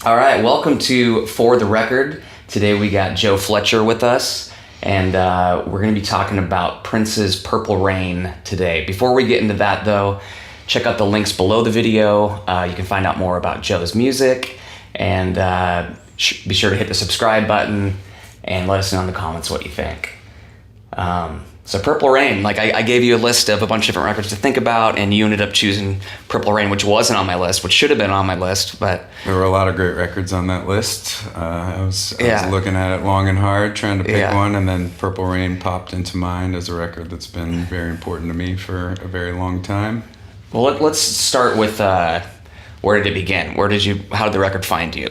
All right, welcome to For the Record. Today we got Joe Fletcher with us, and we're going to be talking about Prince's Purple Rain today. Before we get into that, though, check out the links below the video. You can find out more about Joe's music, and be sure to hit the subscribe button and let us know in the comments what you think. So Purple Rain, like I gave you a list of a bunch of different records to think about, and you ended up choosing Purple Rain, which wasn't on my list, which should have been on my list, but... There were a lot of great records on that list. I was looking at it long and hard, trying to pick one, and then Purple Rain popped into mind as a record that's been very important to me for a very long time. Well, let's start with... where did it begin? How did the record find you?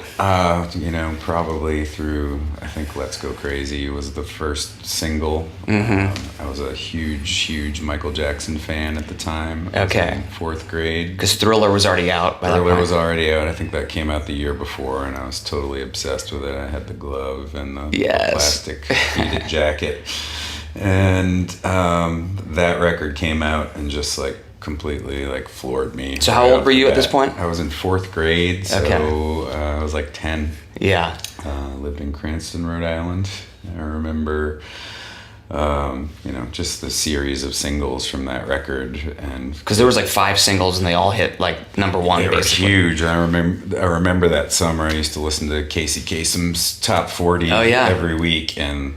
Probably through, I think Let's Go Crazy was the first single. Mm-hmm. I was a huge Michael Jackson fan at the time. I was in fourth grade. Because Thriller was already out by that point. Thriller was already out. I think that came out the year before, and I was totally obsessed with it. I had the glove and the plastic beaded jacket. And that record came out and just completely floored me. So how old were you at this point? I was in fourth grade, so I was 10. Yeah. Lived in Cranston, Rhode Island. I remember, just the series of singles from that record, and because there was 5 singles and they all hit number one. They were huge. I remember that summer I used to listen to Casey Kasem's Top 40 every week, and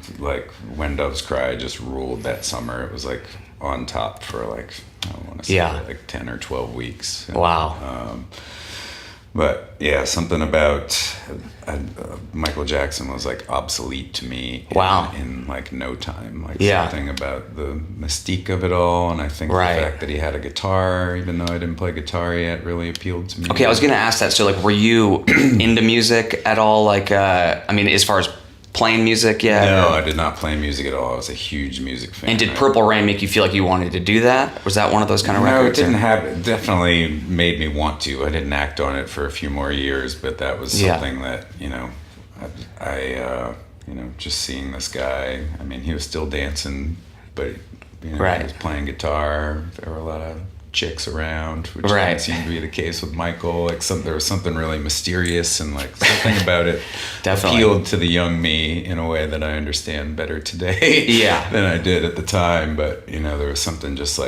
When Doves Cry just ruled that summer. It was on top for I don't want to say 10 or 12 weeks. Wow. But yeah, something about Michael Jackson was obsolete to me. Wow. In no time. Something about the mystique of it all, and I think the fact that he had a guitar, even though I didn't play guitar yet, really appealed to me. Okay, I was gonna ask that. So were you into music at all? As far as playing music yet? No, I did not play music at all. I was a huge music fan. And did Purple Rain make you feel like you wanted to do that? Was that one of those kind of records? No, it didn't it definitely made me want to. I didn't act on it for a few more years, but that was something that, I just seeing this guy, he was still dancing, but, he was playing guitar. There were a lot of chicks around, which didn't seem to be the case with Michael. There was something really mysterious, and something about it appealed to the young me in a way that I understand better today than I did at the time. But there was something just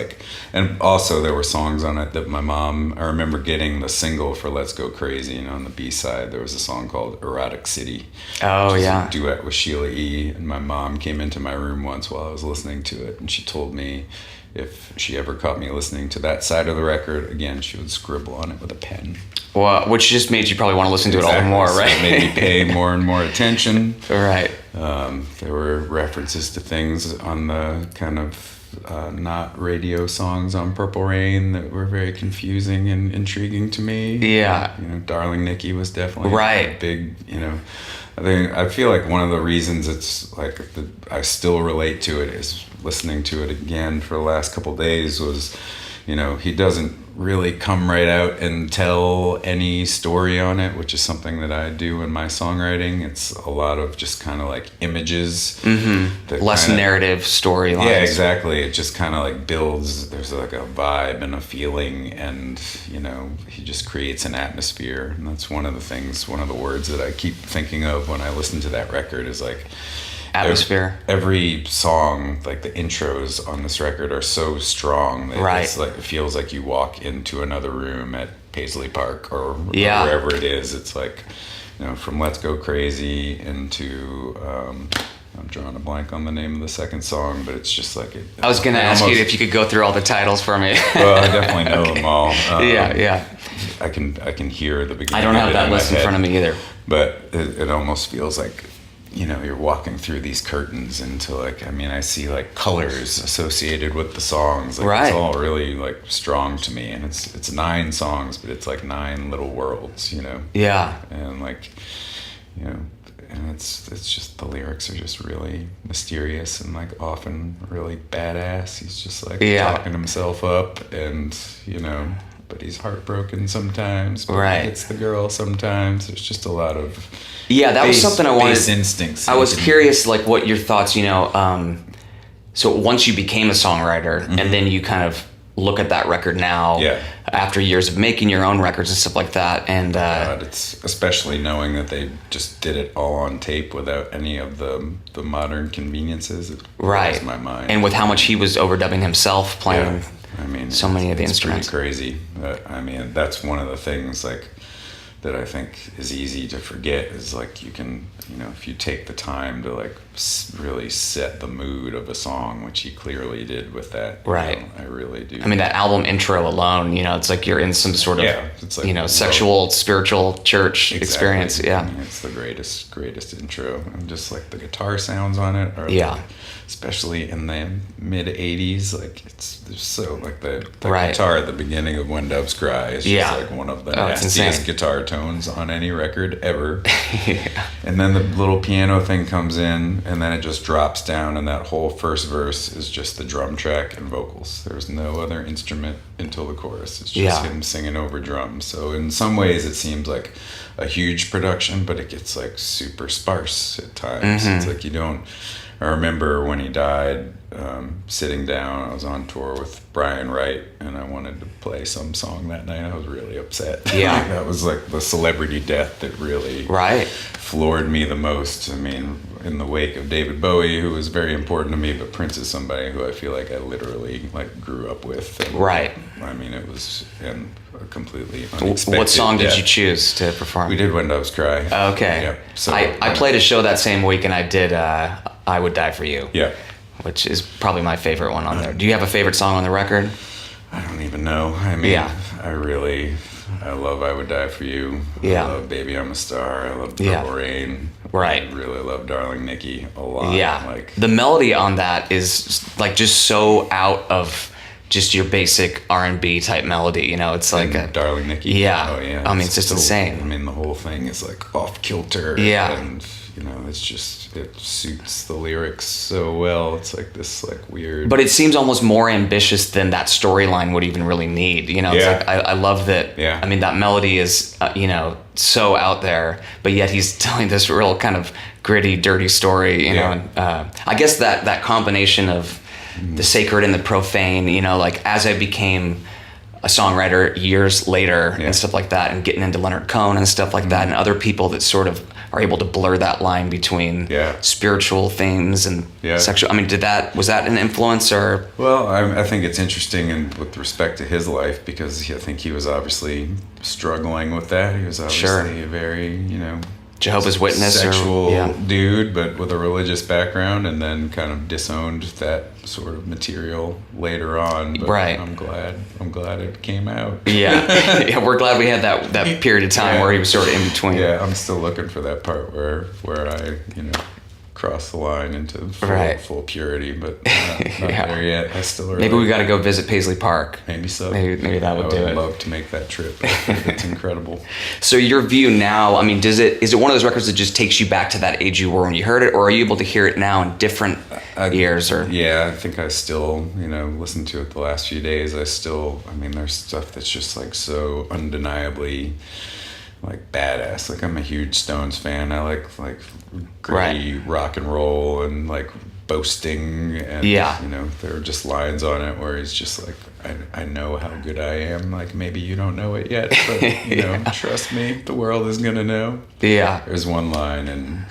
and also there were songs on it that my mom, I remember getting the single for Let's Go Crazy, on the B-side there was a song called Erotic City. Oh yeah. A duet with Sheila E. And my mom came into my room once while I was listening to it, and she told me if she ever caught me listening to that side of the record again, she would scribble on it with a pen. Well, which just made you probably want to listen to it all the more, right? So it made me pay more and more attention. Right. There were references to things on the kind of not radio songs on Purple Rain that were very confusing and intriguing to me. Yeah. Darling Nikki was definitely a big, I feel like one of the reasons it's I still relate to it is listening to it again for the last couple days was, he doesn't really come right out and tell any story on it, which is something that I do in my songwriting. It's a lot of just kind of images. Mm-hmm. Less narrative storylines. Yeah, exactly. It just kind of builds, there's a vibe and a feeling, and, he just creates an atmosphere. And that's one of the words that I keep thinking of when I listen to that record is atmosphere. Every song, the intros on this record are so strong that it's it feels like you walk into another room at Paisley Park or wherever it is. It's from Let's Go Crazy into I'm drawing a blank on the name of the second song, but it's just I was going to ask you if you could go through all the titles for me. Well, I definitely know them all. Yeah. I can hear the beginning. I don't have that list in front of me either. But it almost feels like you're walking through these curtains into I see colors associated with the songs. It's all really strong to me, and it's 9 songs, but it's 9 little worlds, Yeah. And and it's just the lyrics are just really mysterious and often really badass. He's just talking himself up, and but he's heartbroken sometimes. But he hits the girl sometimes. There's just a lot of that was something I wanted. Base instincts. I was curious, what your thoughts. So once you became a songwriter, and then you kind of look at that record now, after years of making your own records and stuff like that. And God, it's especially knowing that they just did it all on tape without any of the modern conveniences. It blows my mind. And with how much he was overdubbing himself, playing. Yeah. I mean, so many of the instruments. It's pretty crazy. I mean, that's one of the things like that I think is easy to forget is like you can, you know, if you take the time to like really set the mood of a song, which he clearly did with that. Right. You know, I really do. I mean, that album intro alone, you know, it's like you're in some sort of, it's like, you know, sexual, spiritual church experience. Yeah. I mean, it's the greatest intro. And just like the guitar sounds on it are like, especially in the mid 80s, like there's so like the guitar at the beginning of When Doves Cry is just like one of the nastiest guitar tones on any record ever. And then the little piano thing comes in and then it just drops down and that whole first verse is just the drum track and vocals. There's no other instrument until the chorus. It's just him singing over drums. So in some ways it seems like a huge production, but it gets like super sparse at times. It's like you don't. I remember when he died, sitting down, I was on tour with Brian Wright, and I wanted to play some song that night. I was really upset. Yeah. Like, that was like the celebrity death that really floored me the most. I mean, in the wake of David Bowie, who was very important to me, but Prince is somebody who I feel like I literally like grew up with. And, I mean, it was completely unexpected. What song did you choose to perform? We did When Doves Cry. Okay. Yep. So I played a show that same week, and I did I Would Die For You. Yeah. Which is probably my favorite one on there. Do you have a favorite song on the record? I don't even know. I mean, I love I Would Die For You. Yeah. I love Baby I'm a Star. I love Purple Rain. Right. I really love Darling Nikki a lot. Yeah. Like the melody on that is like just so out of just your basic R&B type melody, you know, it's like Darling Nikki. Yeah. Oh yeah. I mean, it's just insane. I mean, the whole thing is like off kilter. Yeah. And you know, it's just, it suits the lyrics so well. It's like this like weird. But it seems almost more ambitious than that storyline would even really need. You know, it's like, I love that. Yeah. I mean, that melody is, you know, so out there, but yet he's telling this real kind of gritty, dirty story, you know. And, I guess that combination of the sacred and the profane, you know, like as I became a songwriter years later and stuff like that, and getting into Leonard Cohen and stuff like that, and other people that sort of are able to blur that line between spiritual themes and sexual. I mean, was that an influence or? Well, I think it's interesting and with respect to his life, because I think he was obviously struggling with that. He was obviously a very, you know, Jehovah's Witness sexual dude, but with a religious background, and then kind of disowned that sort of material later on. But I'm glad it came out. Yeah, we're glad we had that period of time where he was sort of in between. Yeah, I'm still looking for that part where I, you know, cross the line into full purity, but not there yet. I still maybe we got to go visit Paisley Park. Maybe so. Maybe that would do it. I would love to make that trip. It's incredible. So your view now, I mean, is it one of those records that just takes you back to that age you were when you heard it, or are you able to hear it now in different years? Or yeah, I think I still, you know, listened to it the last few days. I mean, there's stuff that's just like so undeniably like badass. Like I'm a huge Stones fan. I like gritty rock and roll and like boasting, and you know, there are just lines on it where he's just like, I know how good I am, like maybe you don't know it yet, but you know, trust me, the world is gonna know. There's one line in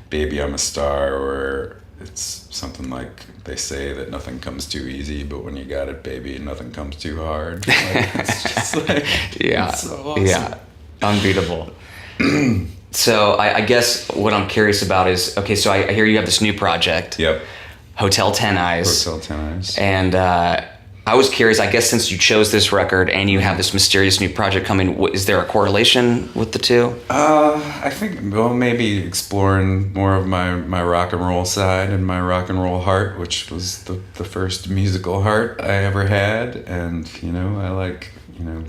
Baby I'm a Star where it's something like, they say that nothing comes too easy, but when you got it, baby, nothing comes too hard. Like, it's just like it's so awesome. Unbeatable. So I guess what I'm curious about is, okay, so I hear you have this new project. Yep. Hotel 10 Eyes. Hotel 10 Eyes. And I was curious, I guess since you chose this record and you have this mysterious new project coming, is there a correlation with the two? I think, well, maybe exploring more of my rock and roll side and my rock and roll heart, which was the first musical heart I ever had. And, you know, I like, you know,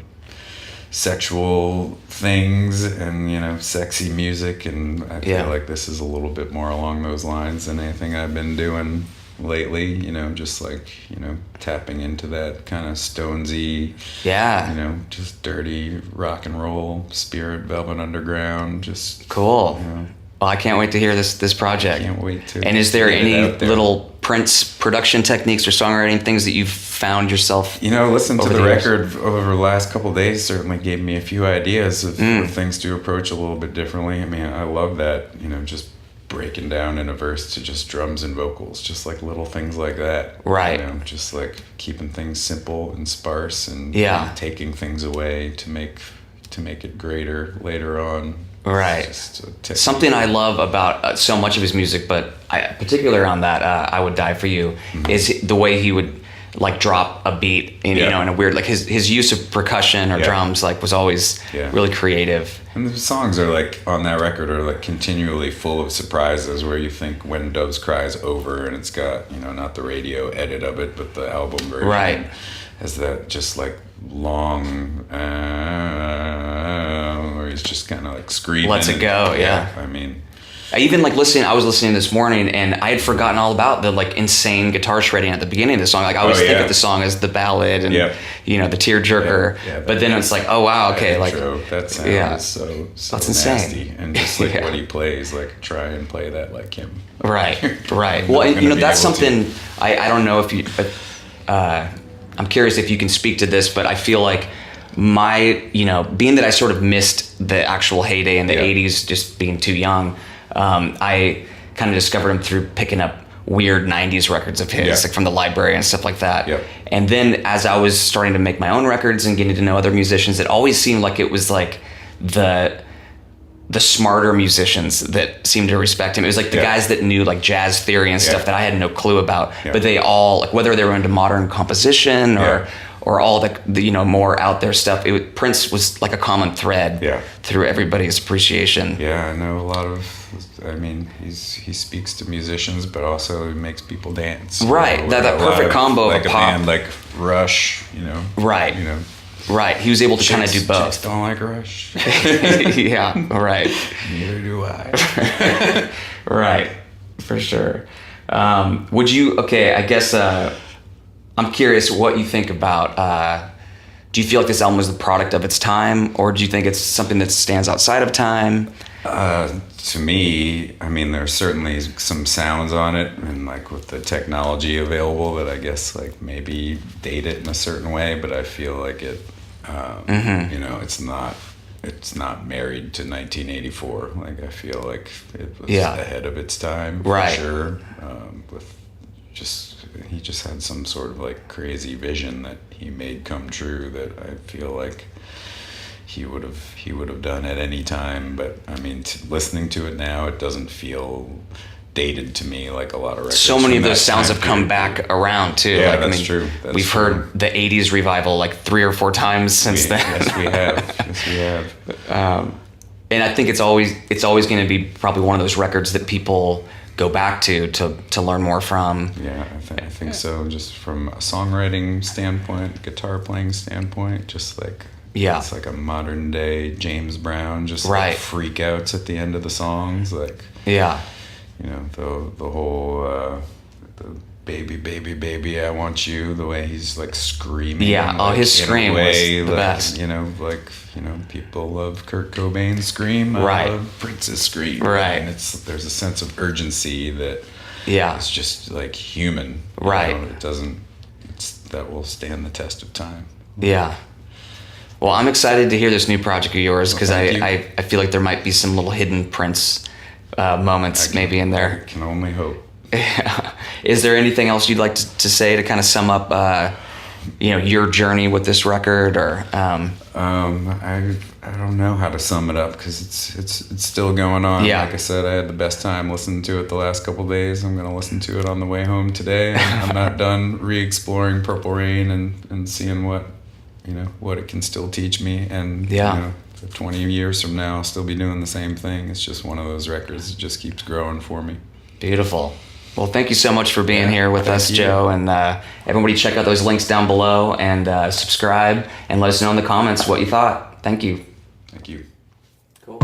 sexual things and, you know, sexy music, and I feel like this is a little bit more along those lines than anything I've been doing lately, you know, just like, you know, tapping into that kind of Stonesy, you know, just dirty rock and roll spirit, Velvet Underground, just cool. You know, well, I can't wait to hear this project. I can't wait to. And is there any little Prince production techniques or songwriting, things that you've found yourself? Listening to the record over the last couple of days certainly gave me a few ideas of things to approach a little bit differently. I mean, I love that, just breaking down in a verse to just drums and vocals, just like little things like that. Right. Just like keeping things simple and sparse and taking things away to make it greater later on. Right. Something I love about so much of his music, but particularly on that I Would Die For You, is the way he would like drop a beat in a weird, like his use of percussion or drums like was always really creative. And the songs are like on that record are like continually full of surprises where you think When Doves Cry's over and it's got not the radio edit of it but the album version. Right. Has that just like long where he's just kind of like screaming. Lets it go. Yeah. I mean, I was listening this morning and I had forgotten all about the like insane guitar shredding at the beginning of the song. Like I always think of the song as the ballad and the tearjerker. But then it's like, oh wow, okay, like that sound is so that's nasty. insane. And just like what he plays, like try and play that like him. Right. Well, and, that's something I don't know if you, but I'm curious if you can speak to this, but I feel like being that I sort of missed the actual heyday in the 80s, just being too young, I kind of discovered him through picking up weird 90s records of his, like from the library and stuff like that. And then as I was starting to make my own records and getting to know other musicians, it always seemed like it was like the smarter musicians that seemed to respect him. It was like the guys that knew like jazz theory and stuff that I had no clue about, but they all, like whether they were into modern composition or all the more out there stuff, Prince was like a common thread through everybody's appreciation. Yeah, I know a lot of, he speaks to musicians, but also he makes people dance. Right, that perfect combo like of a pop. Band like Rush, Right. Right, he was able to kind of do both. Chicks don't like Rush. Yeah, right. Neither do I. Right, for sure. Would you, I guess I'm curious what you think about, do you feel like this album was the product of its time, or do you think it's something that stands outside of time? To me, there's certainly some sounds on it, and like with the technology available that I guess like maybe date it in a certain way, but I feel like it, it's not married to 1984. Like I feel like it was ahead of its time, for sure. He just had some sort of like crazy vision that he made come true that I feel like he would have done at any time. But listening to it now, it doesn't feel dated to me like a lot of records. So many of those sounds have come back around too. Yeah, that's true. We've heard the 80s revival like 3 or 4 times since then. Yes, we have. And I think it's always going to be probably one of those records that people go back to learn more from. Yeah, I think so. Just from a songwriting standpoint, guitar playing standpoint, just like it's like a modern day James Brown, just like freak outs at the end of the songs, like the whole the baby I want you, the way he's like screaming. Like, his scream was the best. People love Kurt Cobain's scream. I love Prince's scream. Right. And there's a sense of urgency that it's just like human. Right. That will stand the test of time. Yeah. Well, I'm excited to hear this new project of yours because I feel like there might be some little hidden Prince moments maybe in there. I can only hope. Yeah. Is there anything else you'd like to say to kind of sum up, your journey with this record, or? I don't know how to sum it up because it's still going on. Yeah. Like I said, I had the best time listening to it the last couple of days. I'm gonna listen to it on the way home today. I'm not done re-exploring Purple Rain and seeing what it can still teach me. And 20 years from now, I'll still be doing the same thing. It's just one of those records that just keeps growing for me. Beautiful. Well, thank you so much for being here with us, Joe. And everybody check out those links down below and subscribe and let us know in the comments what you thought. Thank you. Thank you. Cool.